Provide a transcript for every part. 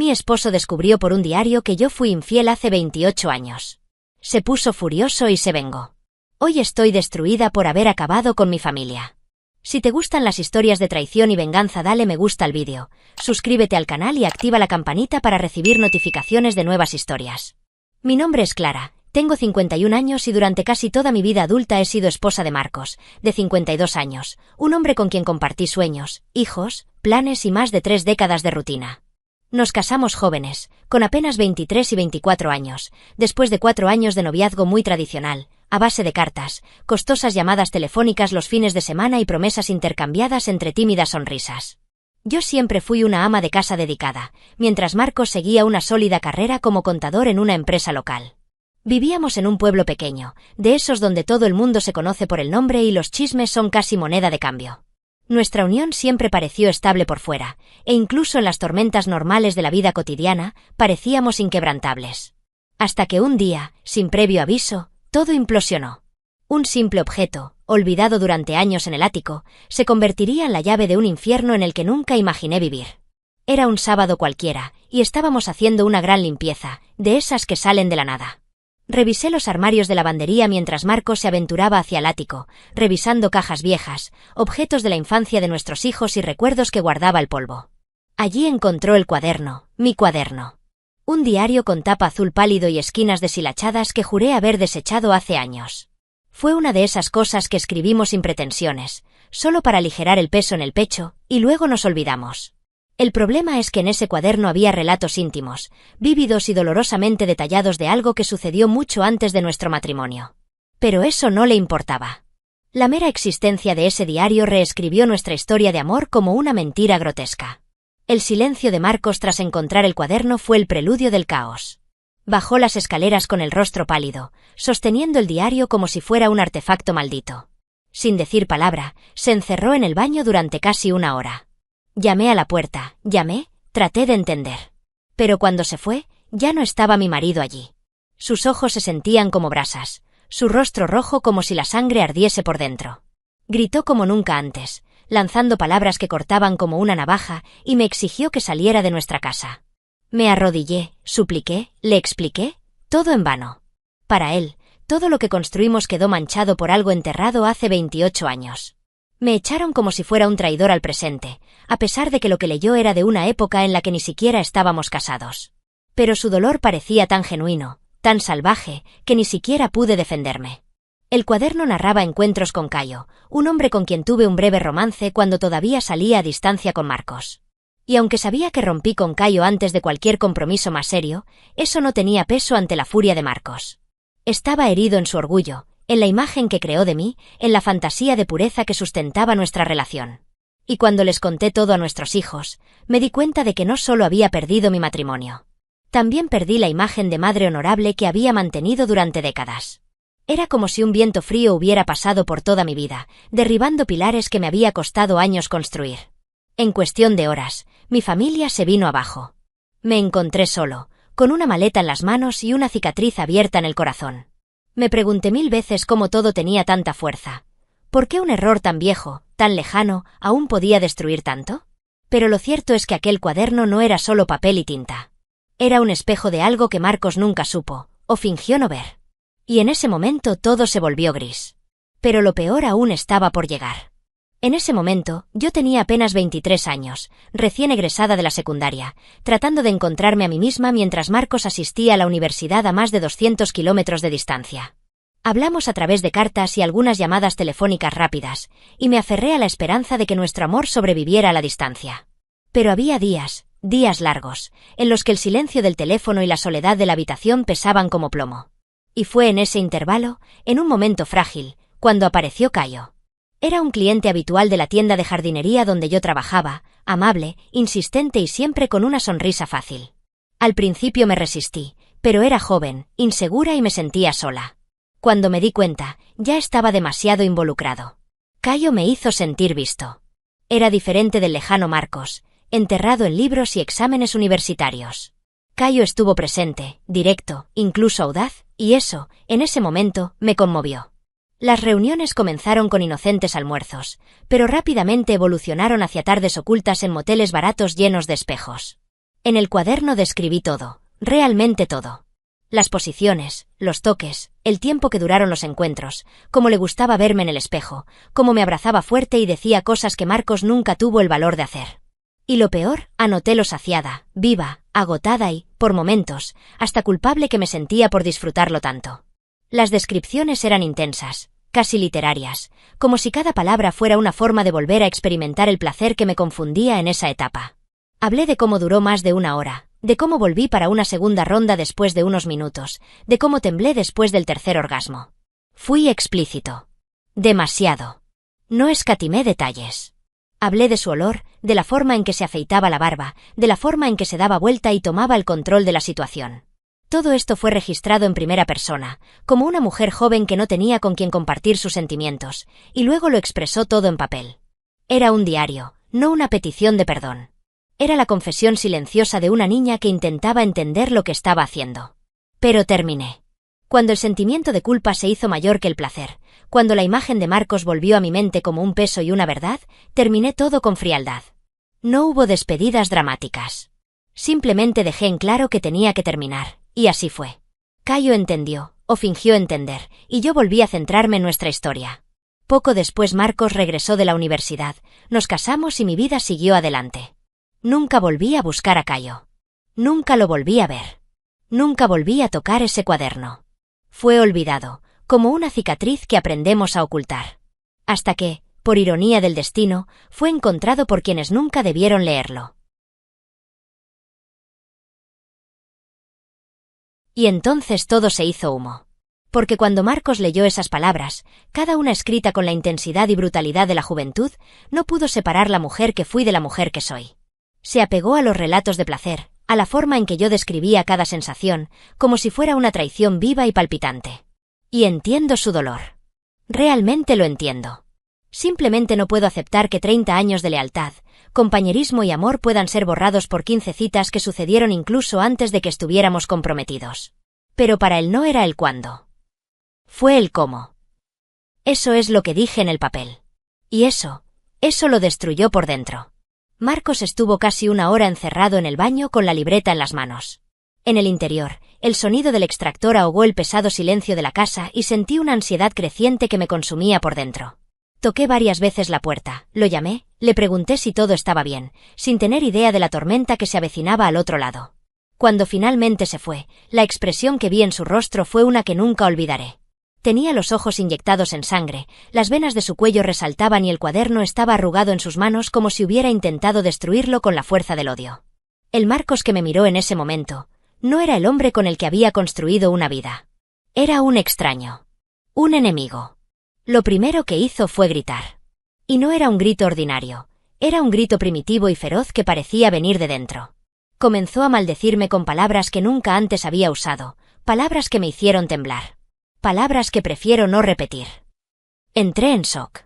Mi esposo descubrió por un diario que yo fui infiel hace 28 años. Se puso furioso y se vengó. Hoy estoy destruida por haber acabado con mi familia. Si te gustan las historias de traición y venganza, dale me gusta al vídeo, suscríbete al canal y activa la campanita para recibir notificaciones de nuevas historias. Mi nombre es Clara, tengo 51 años y durante casi toda mi vida adulta he sido esposa de Marcos, de 52 años, un hombre con quien compartí sueños, hijos, planes y más de 3 décadas de rutina. Nos casamos jóvenes, con apenas 23 y 24 años, después de 4 años de noviazgo muy tradicional, a base de cartas, costosas llamadas telefónicas los fines de semana y promesas intercambiadas entre tímidas sonrisas. Yo siempre fui una ama de casa dedicada, mientras Marcos seguía una sólida carrera como contador en una empresa local. Vivíamos en un pueblo pequeño, de esos donde todo el mundo se conoce por el nombre y los chismes son casi moneda de cambio. Nuestra unión siempre pareció estable por fuera, e incluso en las tormentas normales de la vida cotidiana, parecíamos inquebrantables. Hasta que un día, sin previo aviso, todo implosionó. Un simple objeto, olvidado durante años en el ático, se convertiría en la llave de un infierno en el que nunca imaginé vivir. Era un sábado cualquiera, y estábamos haciendo una gran limpieza, de esas que salen de la nada. Revisé los armarios de lavandería mientras Marcos se aventuraba hacia el ático, revisando cajas viejas, objetos de la infancia de nuestros hijos y recuerdos que guardaba el polvo. Allí encontró el cuaderno, mi cuaderno. Un diario con tapa azul pálido y esquinas deshilachadas que juré haber desechado hace años. Fue una de esas cosas que escribimos sin pretensiones, solo para aligerar el peso en el pecho, y luego nos olvidamos. El problema es que en ese cuaderno había relatos íntimos, vívidos y dolorosamente detallados de algo que sucedió mucho antes de nuestro matrimonio. Pero eso no le importaba. La mera existencia de ese diario reescribió nuestra historia de amor como una mentira grotesca. El silencio de Marcos tras encontrar el cuaderno fue el preludio del caos. Bajó las escaleras con el rostro pálido, sosteniendo el diario como si fuera un artefacto maldito. Sin decir palabra, se encerró en el baño durante casi una hora. Llamé a la puerta, traté de entender. Pero cuando se fue, ya no estaba mi marido allí. Sus ojos se sentían como brasas, su rostro rojo como si la sangre ardiese por dentro. Gritó como nunca antes, lanzando palabras que cortaban como una navaja, y me exigió que saliera de nuestra casa. Me arrodillé, supliqué, le expliqué, todo en vano. Para él, todo lo que construimos quedó manchado por algo enterrado hace 28 años. Me echaron como si fuera un traidor al presente, a pesar de que lo que leyó era de una época en la que ni siquiera estábamos casados. Pero su dolor parecía tan genuino, tan salvaje, que ni siquiera pude defenderme. El cuaderno narraba encuentros con Cayo, un hombre con quien tuve un breve romance cuando todavía salía a distancia con Marcos. Y aunque sabía que rompí con Cayo antes de cualquier compromiso más serio, eso no tenía peso ante la furia de Marcos. Estaba herido en su orgullo, en la imagen que creó de mí, en la fantasía de pureza que sustentaba nuestra relación. Y cuando les conté todo a nuestros hijos, me di cuenta de que no solo había perdido mi matrimonio. También perdí la imagen de madre honorable que había mantenido durante décadas. Era como si un viento frío hubiera pasado por toda mi vida, derribando pilares que me había costado años construir. En cuestión de horas, mi familia se vino abajo. Me encontré solo, con una maleta en las manos y una cicatriz abierta en el corazón. Me pregunté 1000 veces cómo todo tenía tanta fuerza. ¿Por qué un error tan viejo, tan lejano, aún podía destruir tanto? Pero lo cierto es que aquel cuaderno no era solo papel y tinta. Era un espejo de algo que Marcos nunca supo, o fingió no ver. Y en ese momento todo se volvió gris. Pero lo peor aún estaba por llegar. En ese momento, yo tenía apenas 23 años, recién egresada de la secundaria, tratando de encontrarme a mí misma mientras Marcos asistía a la universidad a más de 200 kilómetros de distancia. Hablamos a través de cartas y algunas llamadas telefónicas rápidas, y me aferré a la esperanza de que nuestro amor sobreviviera a la distancia. Pero había días largos, en los que el silencio del teléfono y la soledad de la habitación pesaban como plomo. Y fue en ese intervalo, en un momento frágil, cuando apareció Cayo. Era un cliente habitual de la tienda de jardinería donde yo trabajaba, amable, insistente y siempre con una sonrisa fácil. Al principio me resistí, pero era joven, insegura y me sentía sola. Cuando me di cuenta, ya estaba demasiado involucrado. Cayo me hizo sentir visto. Era diferente del lejano Marcos, enterrado en libros y exámenes universitarios. Cayo estuvo presente, directo, incluso audaz, y eso, en ese momento, me conmovió. Las reuniones comenzaron con inocentes almuerzos, pero rápidamente evolucionaron hacia tardes ocultas en moteles baratos llenos de espejos. En el cuaderno describí todo, realmente todo. Las posiciones, los toques, el tiempo que duraron los encuentros, cómo le gustaba verme en el espejo, cómo me abrazaba fuerte y decía cosas que Marcos nunca tuvo el valor de hacer. Y lo peor, anoté lo saciada, viva, agotada y, por momentos, hasta culpable que me sentía por disfrutarlo tanto. Las descripciones eran intensas, casi literarias, como si cada palabra fuera una forma de volver a experimentar el placer que me confundía en esa etapa. Hablé de cómo duró más de una hora, de cómo volví para una segunda ronda después de unos minutos, de cómo temblé después del tercer orgasmo. Fui explícito. Demasiado. No escatimé detalles. Hablé de su olor, de la forma en que se afeitaba la barba, de la forma en que se daba vuelta y tomaba el control de la situación. Todo esto fue registrado en primera persona, como una mujer joven que no tenía con quien compartir sus sentimientos, y luego lo expresó todo en papel. Era un diario, no una petición de perdón. Era la confesión silenciosa de una niña que intentaba entender lo que estaba haciendo. Pero terminé. Cuando el sentimiento de culpa se hizo mayor que el placer, cuando la imagen de Marcos volvió a mi mente como un peso y una verdad, terminé todo con frialdad. No hubo despedidas dramáticas. Simplemente dejé en claro que tenía que terminar, y así fue. Caio entendió, o fingió entender, y yo volví a centrarme en nuestra historia. Poco después Marcos regresó de la universidad, nos casamos y mi vida siguió adelante. Nunca volví a buscar a Caio. Nunca lo volví a ver. Nunca volví a tocar ese cuaderno. Fue olvidado, como una cicatriz que aprendemos a ocultar. Hasta que, por ironía del destino, fue encontrado por quienes nunca debieron leerlo. Y entonces todo se hizo humo. Porque cuando Marcos leyó esas palabras, cada una escrita con la intensidad y brutalidad de la juventud, no pudo separar la mujer que fui de la mujer que soy. Se apegó a los relatos de placer, a la forma en que yo describía cada sensación, como si fuera una traición viva y palpitante. Y entiendo su dolor. Realmente lo entiendo. Simplemente no puedo aceptar que 30 años de lealtad, compañerismo y amor puedan ser borrados por 15 citas que sucedieron incluso antes de que estuviéramos comprometidos. Pero para él no era el cuándo. Fue el cómo. Eso es lo que dije en el papel. Y eso lo destruyó por dentro. Marcos estuvo casi una hora encerrado en el baño con la libreta en las manos. En el interior, el sonido del extractor ahogó el pesado silencio de la casa y sentí una ansiedad creciente que me consumía por dentro. Toqué varias veces la puerta, lo llamé, le pregunté si todo estaba bien, sin tener idea de la tormenta que se avecinaba al otro lado. Cuando finalmente se fue, la expresión que vi en su rostro fue una que nunca olvidaré. Tenía los ojos inyectados en sangre, las venas de su cuello resaltaban y el cuaderno estaba arrugado en sus manos como si hubiera intentado destruirlo con la fuerza del odio. El Marcos que me miró en ese momento, no era el hombre con el que había construido una vida. Era un extraño. Un enemigo. Lo primero que hizo fue gritar. Y no era un grito ordinario, era un grito primitivo y feroz que parecía venir de dentro. Comenzó a maldecirme con palabras que nunca antes había usado, palabras que me hicieron temblar. Palabras que prefiero no repetir. Entré en shock.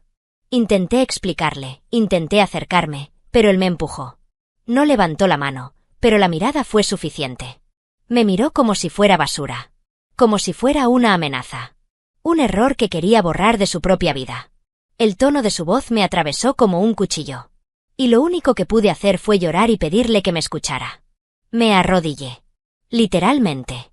Intenté explicarle, intenté acercarme, pero él me empujó. No levantó la mano, pero la mirada fue suficiente. Me miró como si fuera basura. Como si fuera una amenaza. Un error que quería borrar de su propia vida. El tono de su voz me atravesó como un cuchillo. Y lo único que pude hacer fue llorar y pedirle que me escuchara. Me arrodillé. Literalmente.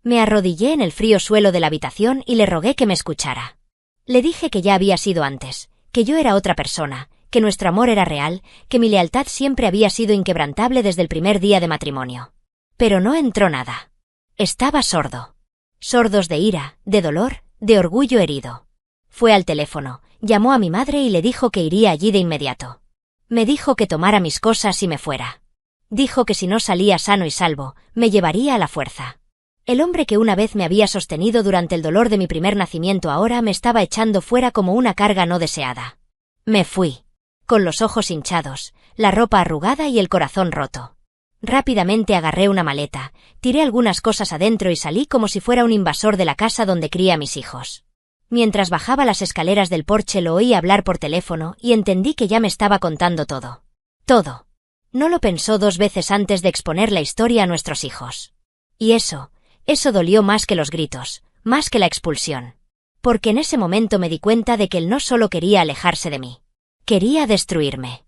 Me arrodillé en el frío suelo de la habitación y le rogué que me escuchara. Le dije que ya había sido antes, que yo era otra persona, que nuestro amor era real, que mi lealtad siempre había sido inquebrantable desde el primer día de matrimonio. Pero no entró nada. Estaba sordo. Sordos de ira, de dolor, de orgullo herido. Fue al teléfono, llamó a mi madre y le dijo que iría allí de inmediato. Me dijo que tomara mis cosas y me fuera. Dijo que si no salía sano y salvo, me llevaría a la fuerza. El hombre que una vez me había sostenido durante el dolor de mi primer nacimiento ahora me estaba echando fuera como una carga no deseada. Me fui. Con los ojos hinchados, la ropa arrugada y el corazón roto. Rápidamente agarré una maleta, tiré algunas cosas adentro y salí como si fuera un invasor de la casa donde cría a mis hijos. Mientras bajaba las escaleras del porche lo oí hablar por teléfono y entendí que ya me estaba contando todo. Todo. No lo pensó 2 veces antes de exponer la historia a nuestros hijos. Y eso dolió más que los gritos, más que la expulsión. Porque en ese momento me di cuenta de que él no solo quería alejarse de mí. Quería destruirme.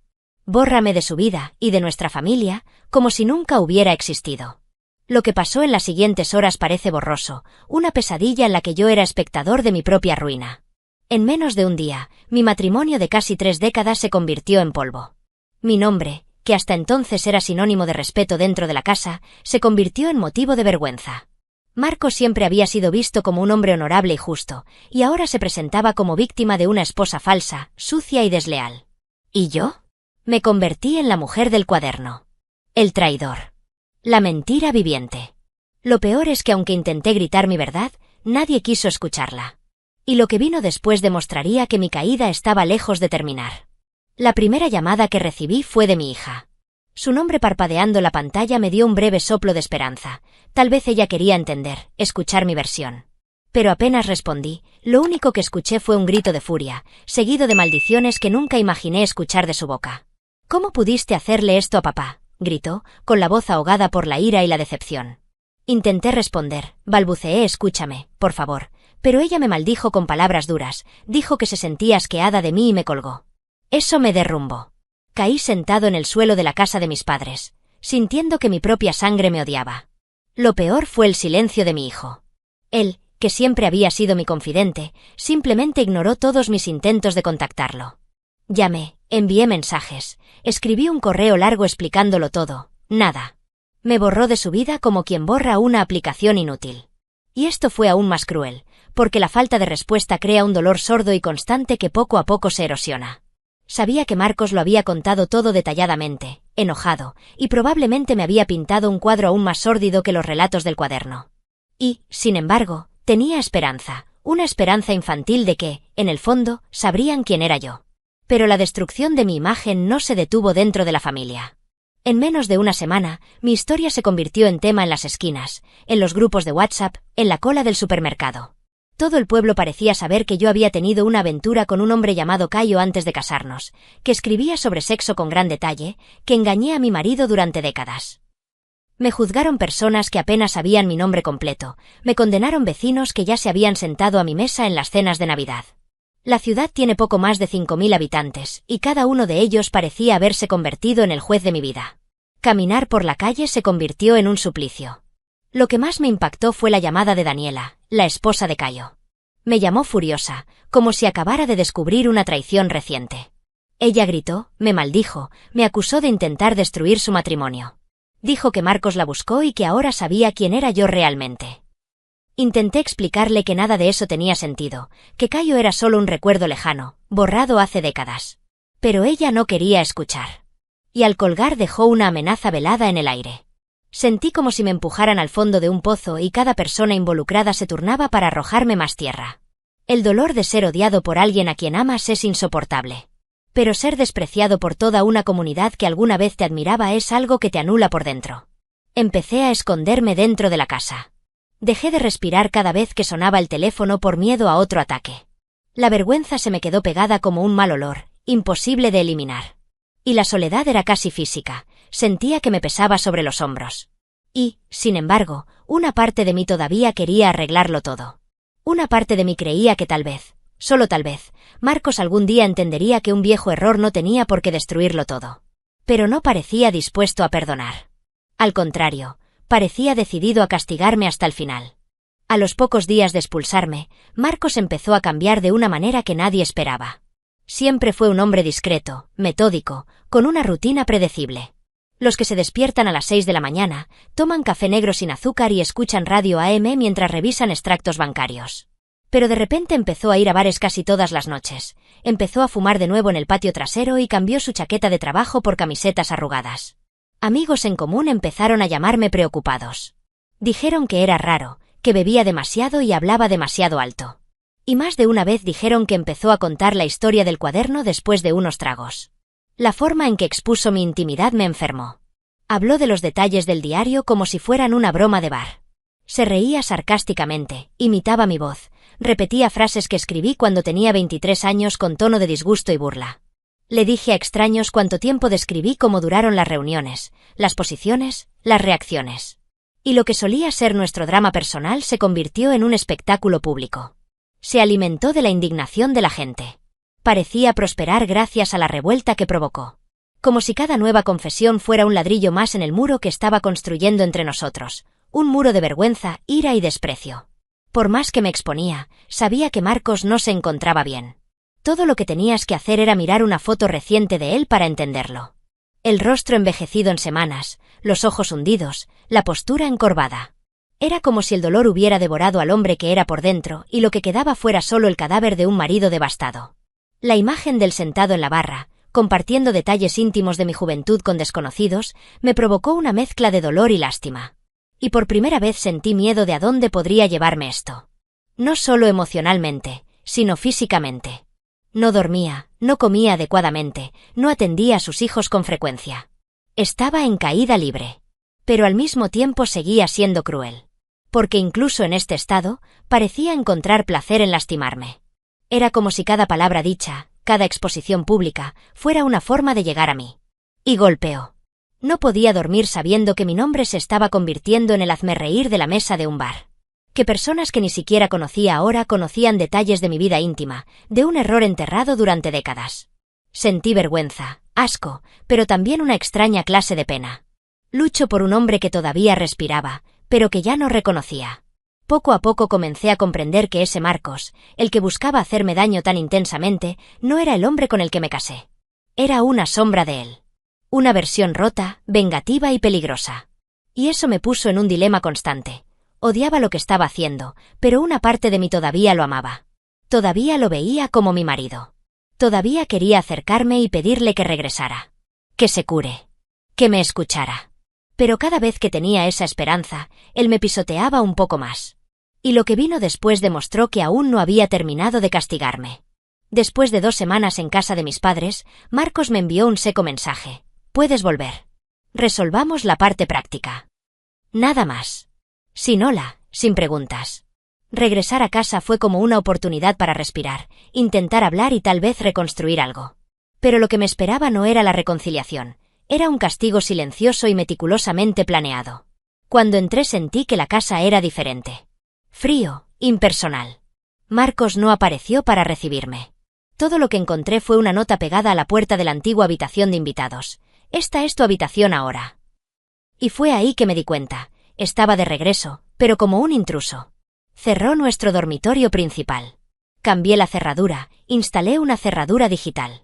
Bórrame de su vida y de nuestra familia, como si nunca hubiera existido. Lo que pasó en las siguientes horas parece borroso, una pesadilla en la que yo era espectador de mi propia ruina. En menos de un día, mi matrimonio de casi 3 décadas se convirtió en polvo. Mi nombre, que hasta entonces era sinónimo de respeto dentro de la casa, se convirtió en motivo de vergüenza. Marcos siempre había sido visto como un hombre honorable y justo, y ahora se presentaba como víctima de una esposa falsa, sucia y desleal. ¿Y yo? Me convertí en la mujer del cuaderno. El traidor. La mentira viviente. Lo peor es que aunque intenté gritar mi verdad, nadie quiso escucharla. Y lo que vino después demostraría que mi caída estaba lejos de terminar. La primera llamada que recibí fue de mi hija. Su nombre parpadeando la pantalla me dio un breve soplo de esperanza. Tal vez ella quería entender, escuchar mi versión. Pero apenas respondí, lo único que escuché fue un grito de furia, seguido de maldiciones que nunca imaginé escuchar de su boca. «¿Cómo pudiste hacerle esto a papá?», gritó, con la voz ahogada por la ira y la decepción. Intenté responder, balbuceé «escúchame, por favor», pero ella me maldijo con palabras duras, dijo que se sentía asqueada de mí y me colgó. Eso me derrumbó. Caí sentado en el suelo de la casa de mis padres, sintiendo que mi propia sangre me odiaba. Lo peor fue el silencio de mi hijo. Él, que siempre había sido mi confidente, simplemente ignoró todos mis intentos de contactarlo. Llamé, envié mensajes, escribí un correo largo explicándolo todo, nada. Me borró de su vida como quien borra una aplicación inútil. Y esto fue aún más cruel, porque la falta de respuesta crea un dolor sordo y constante que poco a poco se erosiona. Sabía que Marcos lo había contado todo detalladamente, enojado, y probablemente me había pintado un cuadro aún más sórdido que los relatos del cuaderno. Y, sin embargo, tenía esperanza, una esperanza infantil de que, en el fondo, sabrían quién era yo. Pero la destrucción de mi imagen no se detuvo dentro de la familia. En menos de una semana, mi historia se convirtió en tema en las esquinas, en los grupos de WhatsApp, en la cola del supermercado. Todo el pueblo parecía saber que yo había tenido una aventura con un hombre llamado Cayo antes de casarnos, que escribía sobre sexo con gran detalle, que engañé a mi marido durante décadas. Me juzgaron personas que apenas sabían mi nombre completo, me condenaron vecinos que ya se habían sentado a mi mesa en las cenas de Navidad. La ciudad tiene poco más de 5.000 habitantes, y cada uno de ellos parecía haberse convertido en el juez de mi vida. Caminar por la calle se convirtió en un suplicio. Lo que más me impactó fue la llamada de Daniela, la esposa de Cayo. Me llamó furiosa, como si acabara de descubrir una traición reciente. Ella gritó, me maldijo, me acusó de intentar destruir su matrimonio. Dijo que Marcos la buscó y que ahora sabía quién era yo realmente. Intenté explicarle que nada de eso tenía sentido, que Cayo era solo un recuerdo lejano, borrado hace décadas. Pero ella no quería escuchar. Y al colgar dejó una amenaza velada en el aire. Sentí como si me empujaran al fondo de un pozo y cada persona involucrada se turnaba para arrojarme más tierra. El dolor de ser odiado por alguien a quien amas es insoportable. Pero ser despreciado por toda una comunidad que alguna vez te admiraba es algo que te anula por dentro. Empecé a esconderme dentro de la casa. Dejé de respirar cada vez que sonaba el teléfono por miedo a otro ataque. La vergüenza se me quedó pegada como un mal olor, imposible de eliminar. Y la soledad era casi física, sentía que me pesaba sobre los hombros. Y, sin embargo, una parte de mí todavía quería arreglarlo todo. Una parte de mí creía que tal vez, solo tal vez, Marcos algún día entendería que un viejo error no tenía por qué destruirlo todo. Pero no parecía dispuesto a perdonar. Al contrario, parecía decidido a castigarme hasta el final. A los pocos días de expulsarme, Marcos empezó a cambiar de una manera que nadie esperaba. Siempre fue un hombre discreto, metódico, con una rutina predecible. Los que se despiertan a las 6 de la mañana, toman café negro sin azúcar y escuchan radio AM mientras revisan extractos bancarios. Pero de repente empezó a ir a bares casi todas las noches, empezó a fumar de nuevo en el patio trasero y cambió su chaqueta de trabajo por camisetas arrugadas. Amigos en común empezaron a llamarme preocupados. Dijeron que era raro, que bebía demasiado y hablaba demasiado alto. Y más de una vez dijeron que empezó a contar la historia del cuaderno después de unos tragos. La forma en que expuso mi intimidad me enfermó. Habló de los detalles del diario como si fueran una broma de bar. Se reía sarcásticamente, imitaba mi voz, repetía frases que escribí cuando tenía 23 años con tono de disgusto y burla. Le dije a extraños cuánto tiempo describí cómo duraron las reuniones, las posiciones, las reacciones. Y lo que solía ser nuestro drama personal se convirtió en un espectáculo público. Se alimentó de la indignación de la gente. Parecía prosperar gracias a la revuelta que provocó. Como si cada nueva confesión fuera un ladrillo más en el muro que estaba construyendo entre nosotros, un muro de vergüenza, ira y desprecio. Por más que me exponía, sabía que Marcos no se encontraba bien. Todo lo que tenías que hacer era mirar una foto reciente de él para entenderlo. El rostro envejecido en semanas, los ojos hundidos, la postura encorvada. Era como si el dolor hubiera devorado al hombre que era por dentro y lo que quedaba fuera solo el cadáver de un marido devastado. La imagen del sentado en la barra, compartiendo detalles íntimos de mi juventud con desconocidos, me provocó una mezcla de dolor y lástima. Y por primera vez sentí miedo de a dónde podría llevarme esto. No solo emocionalmente, sino físicamente. No dormía, no comía adecuadamente, no atendía a sus hijos con frecuencia. Estaba en caída libre. Pero al mismo tiempo seguía siendo cruel. Porque incluso en este estado, parecía encontrar placer en lastimarme. Era como si cada palabra dicha, cada exposición pública, fuera una forma de llegar a mí. Y golpeó. No podía dormir sabiendo que mi nombre se estaba convirtiendo en el hazmerreír de la mesa de un bar. Que personas que ni siquiera conocía ahora conocían detalles de mi vida íntima, de un error enterrado durante décadas. Sentí vergüenza, asco, pero también una extraña clase de pena. Lucho por un hombre que todavía respiraba, pero que ya no reconocía. Poco a poco comencé a comprender que ese Marcos, el que buscaba hacerme daño tan intensamente, no era el hombre con el que me casé. Era una sombra de él. Una versión rota, vengativa y peligrosa. Y eso me puso en un dilema constante. Odiaba lo que estaba haciendo, pero una parte de mí todavía lo amaba. Todavía lo veía como mi marido. Todavía quería acercarme y pedirle que regresara. Que se cure. Que me escuchara. Pero cada vez que tenía esa esperanza, él me pisoteaba un poco más. Y lo que vino después demostró que aún no había terminado de castigarme. Después de 2 semanas en casa de mis padres, Marcos me envió un seco mensaje. Puedes volver. Resolvamos la parte práctica. Nada más. Sin hola, sin preguntas. Regresar a casa fue como una oportunidad para respirar, intentar hablar y tal vez reconstruir algo. Pero lo que me esperaba no era la reconciliación, era un castigo silencioso y meticulosamente planeado. Cuando entré sentí que la casa era diferente. Frío, impersonal. Marcos no apareció para recibirme. Todo lo que encontré fue una nota pegada a la puerta de la antigua habitación de invitados. Esta es tu habitación ahora. Y fue ahí que me di cuenta. Estaba de regreso, pero como un intruso. Cerró nuestro dormitorio principal. Cambié la cerradura, instalé una cerradura digital.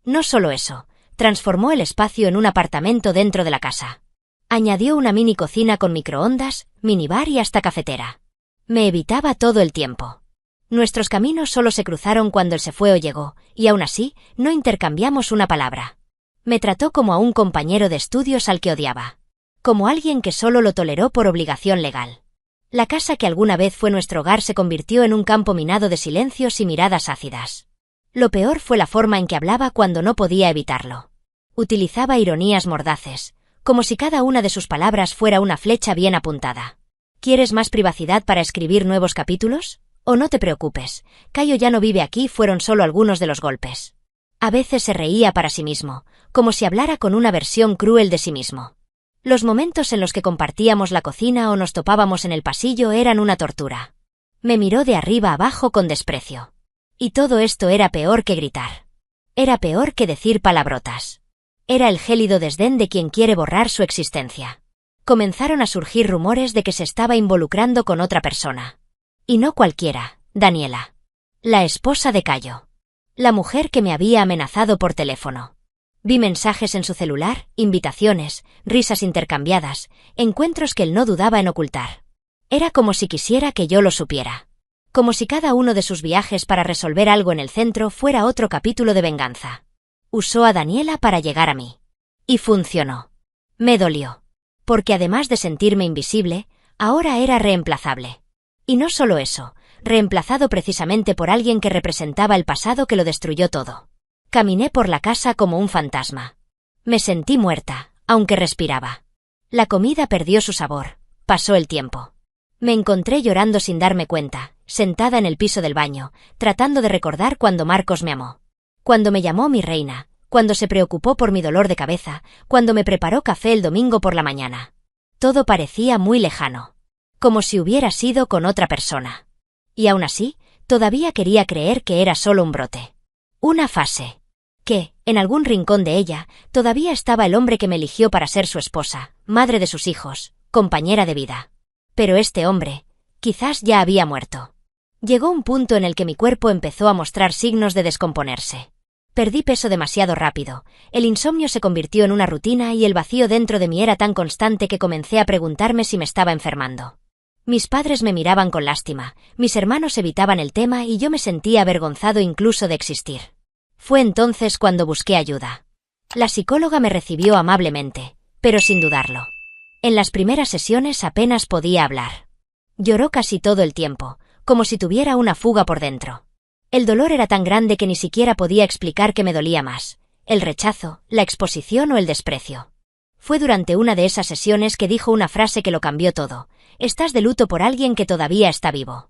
No solo eso, transformó el espacio en un apartamento dentro de la casa. Añadió una mini cocina con microondas, minibar y hasta cafetera. Me evitaba todo el tiempo. Nuestros caminos solo se cruzaron cuando él se fue o llegó, y aún así, no intercambiamos una palabra. Me trató como a un compañero de estudios al que odiaba. Como alguien que solo lo toleró por obligación legal. La casa que alguna vez fue nuestro hogar se convirtió en un campo minado de silencios y miradas ácidas. Lo peor fue la forma en que hablaba cuando no podía evitarlo. Utilizaba ironías mordaces, como si cada una de sus palabras fuera una flecha bien apuntada. ¿Quieres más privacidad para escribir nuevos capítulos? O no te preocupes, Cayo ya no vive aquí, fueron solo algunos de los golpes. A veces se reía para sí mismo, como si hablara con una versión cruel de sí mismo. Los momentos en los que compartíamos la cocina o nos topábamos en el pasillo eran una tortura. Me miró de arriba abajo con desprecio. Y todo esto era peor que gritar. Era peor que decir palabrotas. Era el gélido desdén de quien quiere borrar su existencia. Comenzaron a surgir rumores de que se estaba involucrando con otra persona. Y no cualquiera, Daniela. La esposa de Cayo. La mujer que me había amenazado por teléfono. Vi mensajes en su celular, invitaciones, risas intercambiadas, encuentros que él no dudaba en ocultar. Era como si quisiera que yo lo supiera. Como si cada uno de sus viajes para resolver algo en el centro fuera otro capítulo de venganza. Usó a Daniela para llegar a mí. Y funcionó. Me dolió. Porque además de sentirme invisible, ahora era reemplazable. Y no solo eso, reemplazado precisamente por alguien que representaba el pasado que lo destruyó todo. Caminé por la casa como un fantasma. Me sentí muerta, aunque respiraba. La comida perdió su sabor, pasó el tiempo. Me encontré llorando sin darme cuenta, sentada en el piso del baño, tratando de recordar cuando Marcos me amó. Cuando me llamó mi reina, cuando se preocupó por mi dolor de cabeza, cuando me preparó café el domingo por la mañana. Todo parecía muy lejano. Como si hubiera sido con otra persona. Y aún así, todavía quería creer que era solo un brote. Una fase. Que, en algún rincón de ella, todavía estaba el hombre que me eligió para ser su esposa, madre de sus hijos, compañera de vida. Pero este hombre, quizás ya había muerto. Llegó un punto en el que mi cuerpo empezó a mostrar signos de descomponerse. Perdí peso demasiado rápido, el insomnio se convirtió en una rutina y el vacío dentro de mí era tan constante que comencé a preguntarme si me estaba enfermando. Mis padres me miraban con lástima, mis hermanos evitaban el tema y yo me sentía avergonzado incluso de existir. Fue entonces cuando busqué ayuda. La psicóloga me recibió amablemente, pero sin dudarlo. En las primeras sesiones apenas podía hablar. Lloró casi todo el tiempo, como si tuviera una fuga por dentro. El dolor era tan grande que ni siquiera podía explicar qué me dolía más, el rechazo, la exposición o el desprecio. Fue durante una de esas sesiones que dijo una frase que lo cambió todo: «Estás de luto por alguien que todavía está vivo».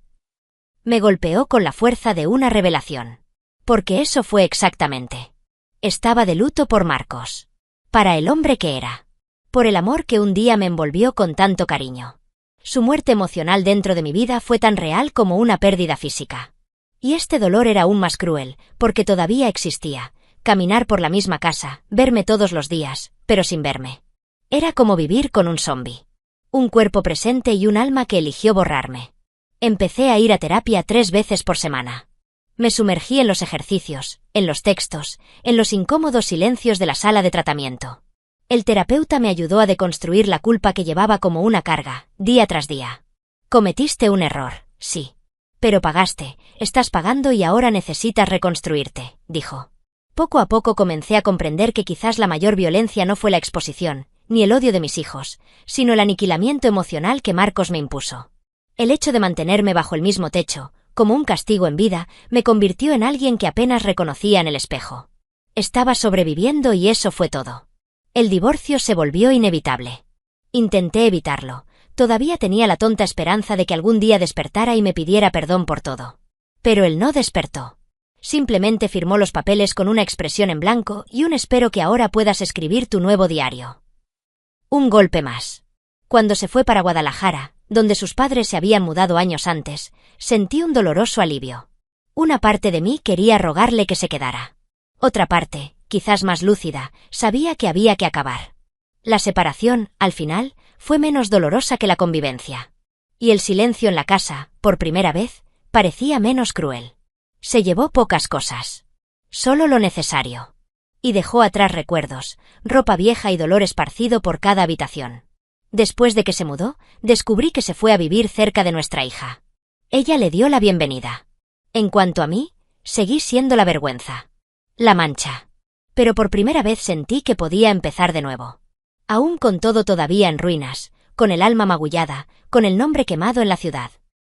Me golpeó con la fuerza de una revelación. Porque eso fue exactamente. Estaba de luto por Marcos. Para el hombre que era. Por el amor que un día me envolvió con tanto cariño. Su muerte emocional dentro de mi vida fue tan real como una pérdida física. Y este dolor era aún más cruel, porque todavía existía. Caminar por la misma casa, verme todos los días, pero sin verme. Era como vivir con un zombi. Un cuerpo presente y un alma que eligió borrarme. Empecé a ir a terapia 3 veces por semana. Me sumergí en los ejercicios, en los textos, en los incómodos silencios de la sala de tratamiento. El terapeuta me ayudó a deconstruir la culpa que llevaba como una carga, día tras día. Cometiste un error, sí. Pero pagaste, estás pagando y ahora necesitas reconstruirte, dijo. Poco a poco comencé a comprender que quizás la mayor violencia no fue la exposición, ni el odio de mis hijos, sino el aniquilamiento emocional que Marcos me impuso. El hecho de mantenerme bajo el mismo techo, como un castigo en vida, me convirtió en alguien que apenas reconocía en el espejo. Estaba sobreviviendo y eso fue todo. El divorcio se volvió inevitable. Intenté evitarlo. Todavía tenía la tonta esperanza de que algún día despertara y me pidiera perdón por todo. Pero él no despertó. Simplemente firmó los papeles con una expresión en blanco y un «espero que ahora puedas escribir tu nuevo diario». Un golpe más. Cuando se fue para Guadalajara, donde sus padres se habían mudado años antes, sentí un doloroso alivio. Una parte de mí quería rogarle que se quedara. Otra parte, quizás más lúcida, sabía que había que acabar. La separación, al final, fue menos dolorosa que la convivencia. Y el silencio en la casa, por primera vez, parecía menos cruel. Se llevó pocas cosas. Solo lo necesario. Y dejó atrás recuerdos, ropa vieja y dolor esparcido por cada habitación. Después de que se mudó, descubrí que se fue a vivir cerca de nuestra hija. Ella le dio la bienvenida. En cuanto a mí, seguí siendo la vergüenza. La mancha. Pero por primera vez sentí que podía empezar de nuevo. Aún con todo todavía en ruinas, con el alma magullada, con el nombre quemado en la ciudad.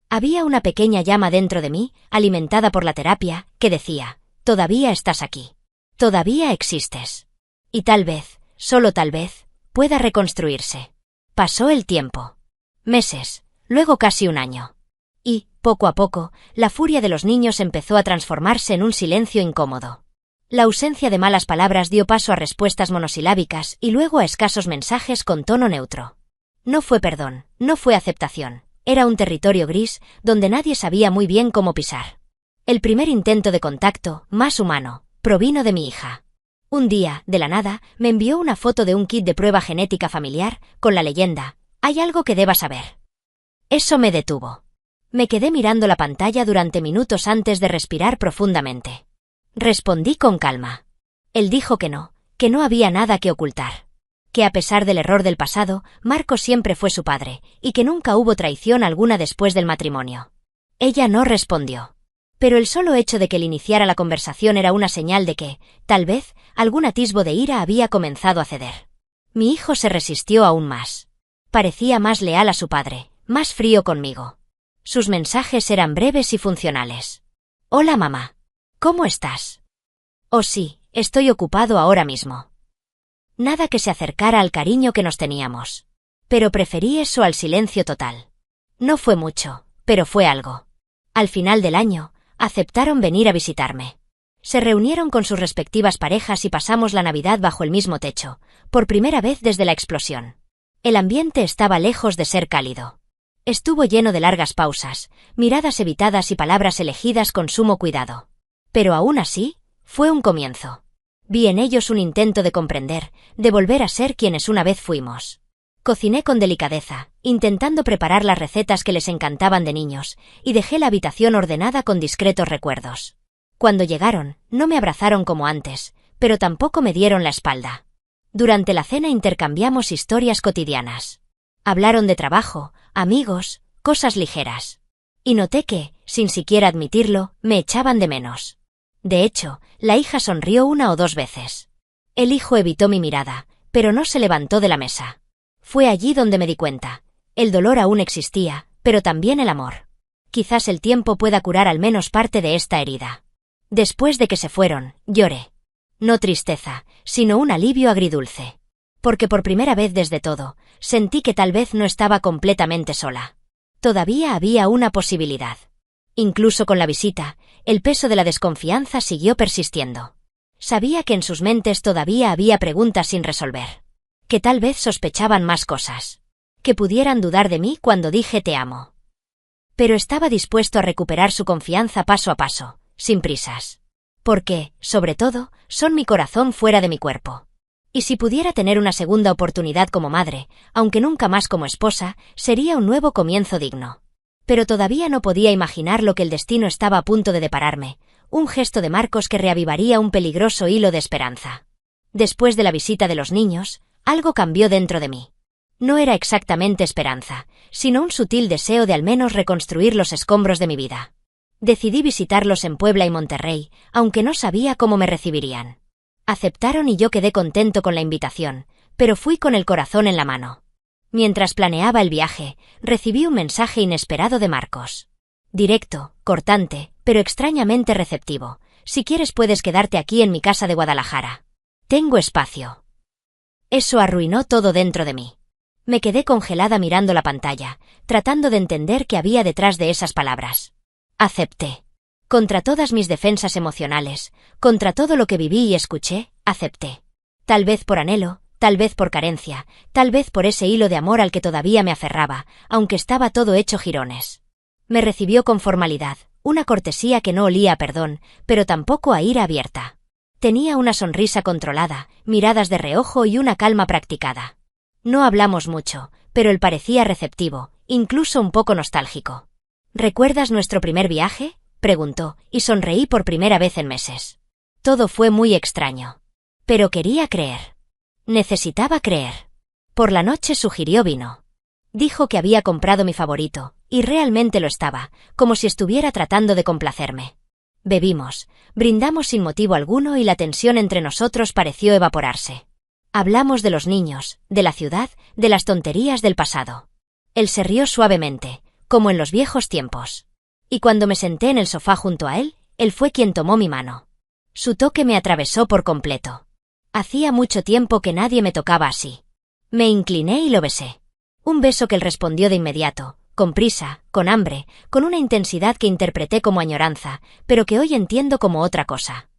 Había una pequeña llama dentro de mí, alimentada por la terapia, que decía: «Todavía estás aquí. Todavía existes. Y tal vez, solo tal vez, pueda reconstruirse». Pasó el tiempo. Meses, luego casi un año. Y, poco a poco, la furia de los niños empezó a transformarse en un silencio incómodo. La ausencia de malas palabras dio paso a respuestas monosilábicas y luego a escasos mensajes con tono neutro. No fue perdón, no fue aceptación. Era un territorio gris donde nadie sabía muy bien cómo pisar. El primer intento de contacto, más humano, provino de mi hija. Un día, de la nada, me envió una foto de un kit de prueba genética familiar, con la leyenda: «Hay algo que debas saber». Eso me detuvo. Me quedé mirando la pantalla durante minutos antes de respirar profundamente. Respondí con calma. Él dijo que no había nada que ocultar. Que a pesar del error del pasado, Marcos siempre fue su padre, y que nunca hubo traición alguna después del matrimonio. Ella no respondió. Pero el solo hecho de que él iniciara la conversación era una señal de que, tal vez, algún atisbo de ira había comenzado a ceder. Mi hijo se resistió aún más. Parecía más leal a su padre, más frío conmigo. Sus mensajes eran breves y funcionales. «Hola mamá. ¿Cómo estás?» «Oh sí, estoy ocupado ahora mismo». Nada que se acercara al cariño que nos teníamos. Pero preferí eso al silencio total. No fue mucho, pero fue algo. Al final del año, aceptaron venir a visitarme. Se reunieron con sus respectivas parejas y pasamos la Navidad bajo el mismo techo, por primera vez desde la explosión. El ambiente estaba lejos de ser cálido. Estuvo lleno de largas pausas, miradas evitadas y palabras elegidas con sumo cuidado. Pero aún así, fue un comienzo. Vi en ellos un intento de comprender, de volver a ser quienes una vez fuimos. Cociné con delicadeza, intentando preparar las recetas que les encantaban de niños, y dejé la habitación ordenada con discretos recuerdos. Cuando llegaron, no me abrazaron como antes, pero tampoco me dieron la espalda. Durante la cena intercambiamos historias cotidianas. Hablaron de trabajo, amigos, cosas ligeras. Y noté que, sin siquiera admitirlo, me echaban de menos. De hecho, la hija sonrió 1 o 2 veces. El hijo evitó mi mirada, pero no se levantó de la mesa. Fue allí donde me di cuenta. El dolor aún existía, pero también el amor. Quizás el tiempo pueda curar al menos parte de esta herida. Después de que se fueron, lloré. No tristeza, sino un alivio agridulce. Porque por primera vez desde todo, sentí que tal vez no estaba completamente sola. Todavía había una posibilidad. Incluso con la visita, el peso de la desconfianza siguió persistiendo. Sabía que en sus mentes todavía había preguntas sin resolver. Que tal vez sospechaban más cosas. Que pudieran dudar de mí cuando dije te amo. Pero estaba dispuesto a recuperar su confianza paso a paso, sin prisas. Porque, sobre todo, son mi corazón fuera de mi cuerpo. Y si pudiera tener una segunda oportunidad como madre, aunque nunca más como esposa, sería un nuevo comienzo digno. Pero todavía no podía imaginar lo que el destino estaba a punto de depararme, un gesto de Marcos que reavivaría un peligroso hilo de esperanza. Después de la visita de los niños, algo cambió dentro de mí. No era exactamente esperanza, sino un sutil deseo de al menos reconstruir los escombros de mi vida. Decidí visitarlos en Puebla y Monterrey, aunque no sabía cómo me recibirían. Aceptaron y yo quedé contento con la invitación, pero fui con el corazón en la mano. Mientras planeaba el viaje, recibí un mensaje inesperado de Marcos. Directo, cortante, pero extrañamente receptivo. Si quieres puedes quedarte aquí en mi casa de Guadalajara. Tengo espacio. Eso arruinó todo dentro de mí. Me quedé congelada mirando la pantalla, tratando de entender qué había detrás de esas palabras. Acepté. Contra todas mis defensas emocionales, contra todo lo que viví y escuché, acepté. Tal vez por anhelo, tal vez por carencia, tal vez por ese hilo de amor al que todavía me aferraba, aunque estaba todo hecho jirones. Me recibió con formalidad, una cortesía que no olía a perdón, pero tampoco a ira abierta. Tenía una sonrisa controlada, miradas de reojo y una calma practicada. No hablamos mucho, pero él parecía receptivo, incluso un poco nostálgico. ¿Recuerdas nuestro primer viaje?, preguntó, y sonreí por primera vez en meses. Todo fue muy extraño. Pero quería creer. Necesitaba creer. Por la noche sugirió vino. Dijo que había comprado mi favorito, y realmente lo estaba, como si estuviera tratando de complacerme. Bebimos, brindamos sin motivo alguno y la tensión entre nosotros pareció evaporarse. Hablamos de los niños, de la ciudad, de las tonterías del pasado. Él se rió suavemente, como en los viejos tiempos. Y cuando me senté en el sofá junto a él, él fue quien tomó mi mano. Su toque me atravesó por completo. Hacía mucho tiempo que nadie me tocaba así. Me incliné y lo besé. Un beso que él respondió de inmediato, con prisa, con hambre, con una intensidad que interpreté como añoranza, pero que hoy entiendo como otra cosa.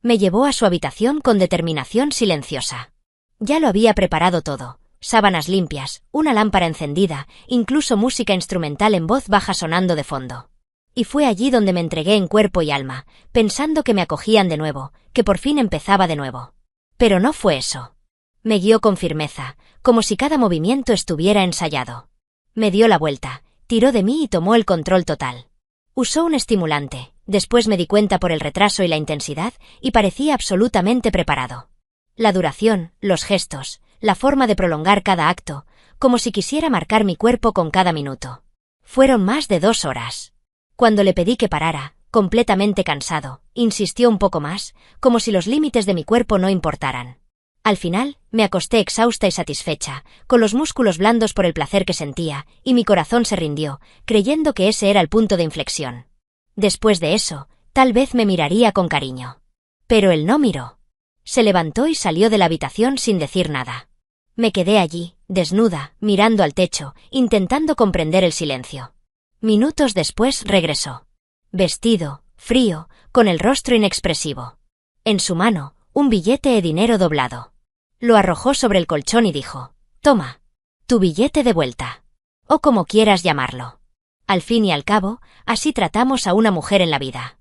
Me llevó a su habitación con determinación silenciosa. Ya lo había preparado todo. Sábanas limpias, una lámpara encendida, incluso música instrumental en voz baja sonando de fondo. Y fue allí donde me entregué en cuerpo y alma, pensando que me acogían de nuevo, que por fin empezaba de nuevo. Pero no fue eso. Me guió con firmeza, como si cada movimiento estuviera ensayado. Me dio la vuelta, tiró de mí y tomó el control total. Usó un estimulante, después me di cuenta por el retraso y la intensidad, y parecía absolutamente preparado. La duración, los gestos, la forma de prolongar cada acto, como si quisiera marcar mi cuerpo con cada minuto. Fueron más de 2 horas. Cuando le pedí que parara, completamente cansado, insistió un poco más, como si los límites de mi cuerpo no importaran. Al final, me acosté exhausta y satisfecha, con los músculos blandos por el placer que sentía, y mi corazón se rindió, creyendo que ese era el punto de inflexión. Después de eso, tal vez me miraría con cariño. Pero él no miró. Se levantó y salió de la habitación sin decir nada. Me quedé allí, desnuda, mirando al techo, intentando comprender el silencio. Minutos después regresó. Vestido, frío, con el rostro inexpresivo. En su mano, un billete de dinero doblado. Lo arrojó sobre el colchón y dijo: «Toma. Tu billete de vuelta. O como quieras llamarlo. Al fin y al cabo, así tratamos a una mujer en la vida».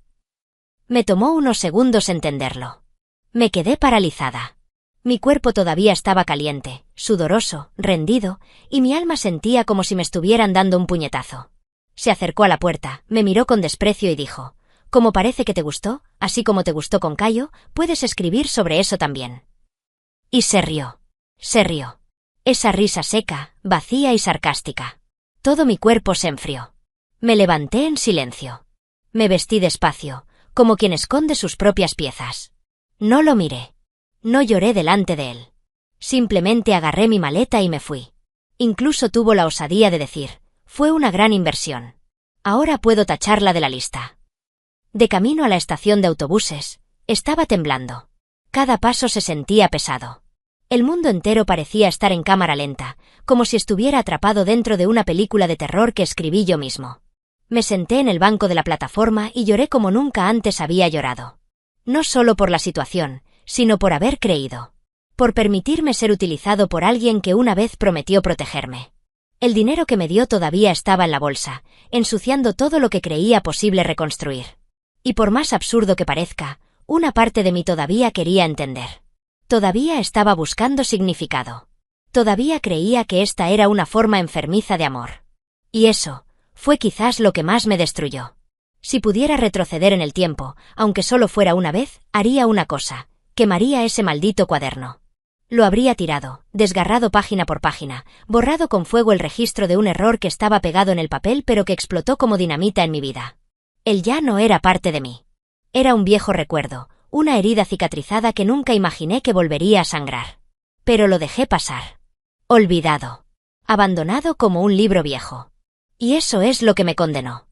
Me tomó unos segundos entenderlo. Me quedé paralizada. Mi cuerpo todavía estaba caliente, sudoroso, rendido, y mi alma sentía como si me estuvieran dando un puñetazo. Se acercó a la puerta, me miró con desprecio y dijo: «Como parece que te gustó, así como te gustó con Cayo, puedes escribir sobre eso también». Y se rió. Se rió. Esa risa seca, vacía y sarcástica. Todo mi cuerpo se enfrió. Me levanté en silencio. Me vestí despacio, como quien esconde sus propias piezas. No lo miré. No lloré delante de él. Simplemente agarré mi maleta y me fui. Incluso tuvo la osadía de decir: «Fue una gran inversión. Ahora puedo tacharla de la lista». De camino a la estación de autobuses, estaba temblando. Cada paso se sentía pesado. El mundo entero parecía estar en cámara lenta, como si estuviera atrapado dentro de una película de terror que escribí yo mismo. Me senté en el banco de la plataforma y lloré como nunca antes había llorado. No solo por la situación, sino por haber creído. Por permitirme ser utilizado por alguien que una vez prometió protegerme. El dinero que me dio todavía estaba en la bolsa, ensuciando todo lo que creía posible reconstruir. Y por más absurdo que parezca, una parte de mí todavía quería entender. Todavía estaba buscando significado. Todavía creía que esta era una forma enfermiza de amor. Y eso fue quizás lo que más me destruyó. Si pudiera retroceder en el tiempo, aunque solo fuera una vez, haría una cosa: quemaría ese maldito cuaderno. Lo habría tirado, desgarrado página por página, borrado con fuego el registro de un error que estaba pegado en el papel pero que explotó como dinamita en mi vida. Él ya no era parte de mí. Era un viejo recuerdo, una herida cicatrizada que nunca imaginé que volvería a sangrar. Pero lo dejé pasar. Olvidado. Abandonado como un libro viejo. Y eso es lo que me condenó.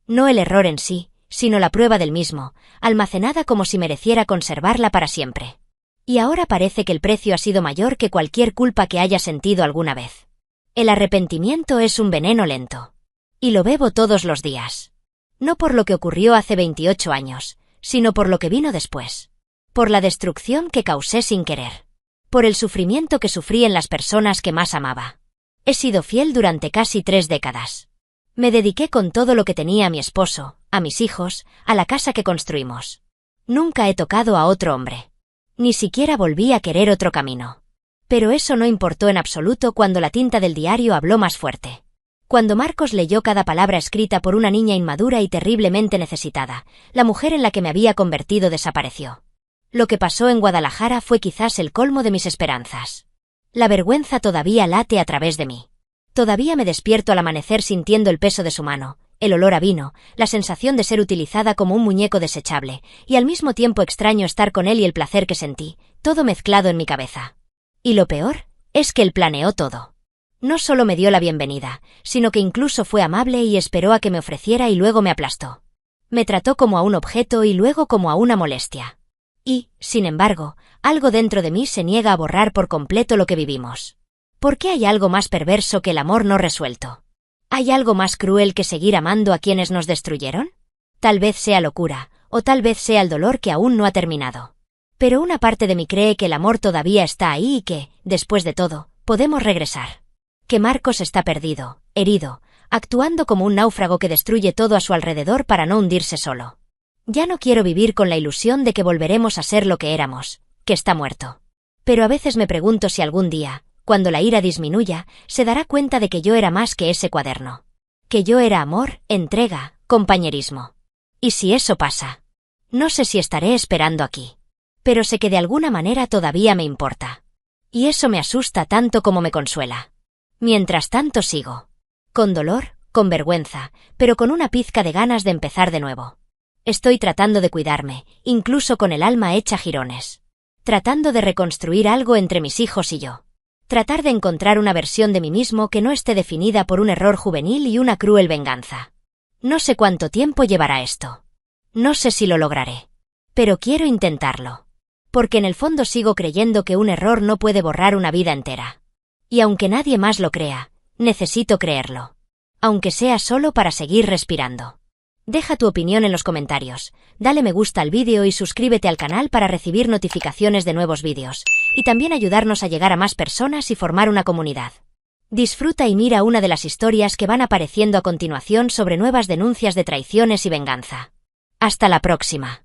No el error en sí, sino la prueba del mismo, almacenada como si mereciera conservarla para siempre. Y ahora parece que el precio ha sido mayor que cualquier culpa que haya sentido alguna vez. El arrepentimiento es un veneno lento. Y lo bebo todos los días. No por lo que ocurrió hace 28 años, sino por lo que vino después. Por la destrucción que causé sin querer. Por el sufrimiento que sufrí en las personas que más amaba. He sido fiel durante casi 3 décadas. Me dediqué con todo lo que tenía a mi esposo, a mis hijos, a la casa que construimos. Nunca he tocado a otro hombre. Ni siquiera volví a querer otro camino. Pero eso no importó en absoluto cuando la tinta del diario habló más fuerte. Cuando Marcos leyó cada palabra escrita por una niña inmadura y terriblemente necesitada, la mujer en la que me había convertido desapareció. Lo que pasó en Guadalajara fue quizás el colmo de mis esperanzas. La vergüenza todavía late a través de mí. Todavía me despierto al amanecer sintiendo el peso de su mano, el olor a vino, la sensación de ser utilizada como un muñeco desechable, y al mismo tiempo extraño estar con él y el placer que sentí, todo mezclado en mi cabeza. Y lo peor es que él planeó todo. No solo me dio la bienvenida, sino que incluso fue amable y esperó a que me ofreciera y luego me aplastó. Me trató como a un objeto y luego como a una molestia. Y, sin embargo, algo dentro de mí se niega a borrar por completo lo que vivimos. ¿Por qué hay algo más perverso que el amor no resuelto? ¿Hay algo más cruel que seguir amando a quienes nos destruyeron? Tal vez sea locura, o tal vez sea el dolor que aún no ha terminado. Pero una parte de mí cree que el amor todavía está ahí y que, después de todo, podemos regresar. Que Marcos está perdido, herido, actuando como un náufrago que destruye todo a su alrededor para no hundirse solo. Ya no quiero vivir con la ilusión de que volveremos a ser lo que éramos, que está muerto. Pero a veces me pregunto si algún día, cuando la ira disminuya, se dará cuenta de que yo era más que ese cuaderno. Que yo era amor, entrega, compañerismo. Y si eso pasa, no sé si estaré esperando aquí. Pero sé que de alguna manera todavía me importa. Y eso me asusta tanto como me consuela. Mientras tanto sigo. Con dolor, con vergüenza, pero con una pizca de ganas de empezar de nuevo. Estoy tratando de cuidarme, incluso con el alma hecha jirones. Tratando de reconstruir algo entre mis hijos y yo. Tratar de encontrar una versión de mí mismo que no esté definida por un error juvenil y una cruel venganza. No sé cuánto tiempo llevará esto. No sé si lo lograré. Pero quiero intentarlo. Porque en el fondo sigo creyendo que un error no puede borrar una vida entera. Y aunque nadie más lo crea, necesito creerlo. Aunque sea solo para seguir respirando. Deja tu opinión en los comentarios, dale me gusta al vídeo y suscríbete al canal para recibir notificaciones de nuevos vídeos, y también ayudarnos a llegar a más personas y formar una comunidad. Disfruta y mira una de las historias que van apareciendo a continuación sobre nuevas denuncias de traiciones y venganza. Hasta la próxima.